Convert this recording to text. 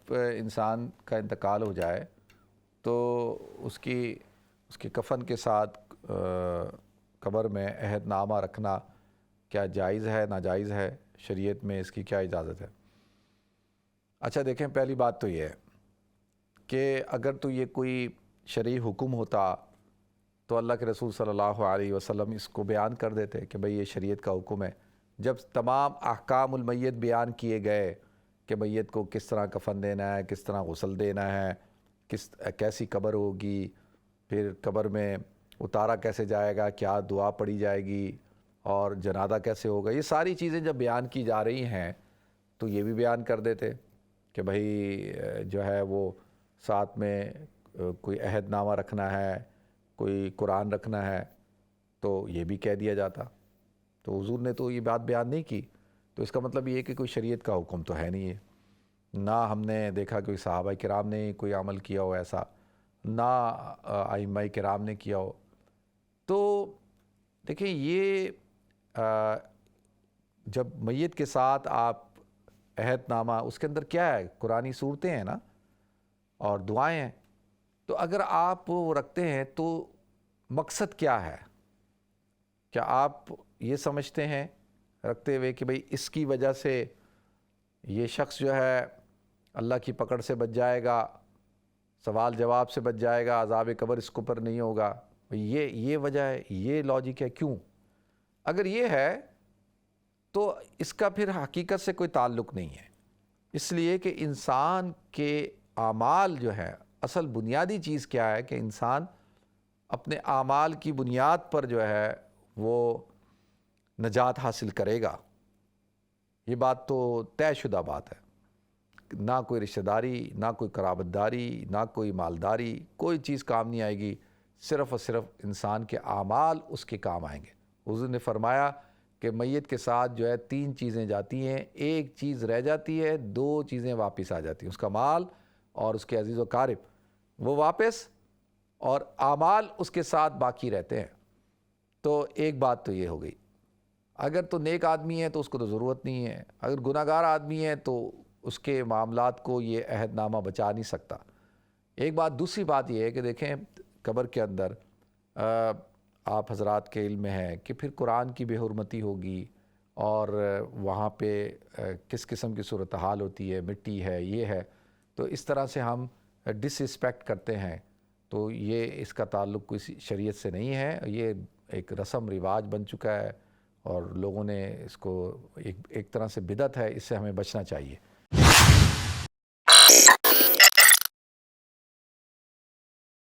جب انسان کا انتقال ہو جائے تو اس کے کفن کے ساتھ قبر میں عہد نامہ رکھنا کیا جائز ہے ناجائز ہے؟ شریعت میں اس کی کیا اجازت ہے؟ اچھا دیکھیں، پہلی بات تو یہ ہے کہ اگر تو یہ کوئی شرعی حکم ہوتا تو اللہ کے رسول صلی اللہ علیہ وسلم اس کو بیان کر دیتے کہ بھئی یہ شریعت کا حکم ہے۔ جب تمام احکام المیت بیان کیے گئے کہ میت کو کس طرح کفن دینا ہے، کس طرح غسل دینا ہے، کیسی قبر ہوگی، پھر قبر میں اتارا کیسے جائے گا، کیا دعا پڑھی جائے گی، اور جنازہ کیسے ہوگا، یہ ساری چیزیں جب بیان کی جا رہی ہیں تو یہ بھی بیان کر دیتے کہ بھئی جو ہے وہ ساتھ میں کوئی عہد نامہ رکھنا ہے، کوئی قرآن رکھنا ہے، تو یہ بھی کہہ دیا جاتا۔ تو حضور نے تو یہ بات بیان نہیں کی، تو اس کا مطلب یہ ہے کہ کوئی شریعت کا حکم تو ہے نہیں ہے۔ نہ ہم نے دیکھا کوئی صحابہ کرام نے کوئی عمل کیا ہو ایسا، نہ ائمہ کرام نے کیا ہو۔ تو دیکھیں، یہ جب میت کے ساتھ آپ عہد نامہ، اس کے اندر کیا ہے؟ قرآنی صورتیں ہیں نا، اور دعائیں ہیں۔ تو اگر آپ وہ رکھتے ہیں تو مقصد کیا ہے؟ کیا آپ یہ سمجھتے ہیں رکھتے ہوئے کہ بھئی اس کی وجہ سے یہ شخص جو ہے اللہ کی پکڑ سے بچ جائے گا، سوال جواب سے بچ جائے گا، عذاب قبر اس کو پر نہیں ہوگا؟ یہ وجہ ہے، یہ لاجک ہے؟ کیوں؟ اگر یہ ہے تو اس کا پھر حقیقت سے کوئی تعلق نہیں ہے، اس لیے کہ انسان کے اعمال جو ہے، اصل بنیادی چیز کیا ہے کہ انسان اپنے اعمال کی بنیاد پر جو ہے وہ نجات حاصل کرے گا۔ یہ بات تو طے شدہ بات ہے۔ نہ کوئی رشتہ داری، نہ کوئی قرابت داری، نہ کوئی مالداری، کوئی چیز کام نہیں آئے گی، صرف اور صرف انسان کے اعمال اس کے کام آئیں گے۔ حضور نے فرمایا کہ میت کے ساتھ جو ہے 3 چیزیں جاتی ہیں، ایک چیز رہ جاتی ہے، 2 چیزیں واپس آ جاتی ہیں، اس کا مال اور اس کے عزیز و قارب وہ واپس، اور اعمال اس کے ساتھ باقی رہتے ہیں۔ تو ایک بات تو یہ ہو گئی۔ اگر تو نیک آدمی ہے تو اس کو تو ضرورت نہیں ہے، اگر گناہ گار آدمی ہے تو اس کے معاملات کو یہ عہد نامہ بچا نہیں سکتا۔ ایک بات، دوسری بات یہ ہے کہ دیکھیں قبر کے اندر آپ حضرات کے علم میں ہے کہ پھر قرآن کی بے حرمتی ہوگی، اور وہاں پہ کس قسم کی صورتحال ہوتی ہے، مٹی ہے، یہ ہے، تو اس طرح سے ہم ڈس رسپیکٹ کرتے ہیں، تو یہ اس کا تعلق کوئی شریعت سے نہیں ہے، یہ ایک رسم رواج بن چکا ہے، اور لوگوں نے اس کو ایک طرح سے بدعت ہے، اس سے ہمیں بچنا چاہیے۔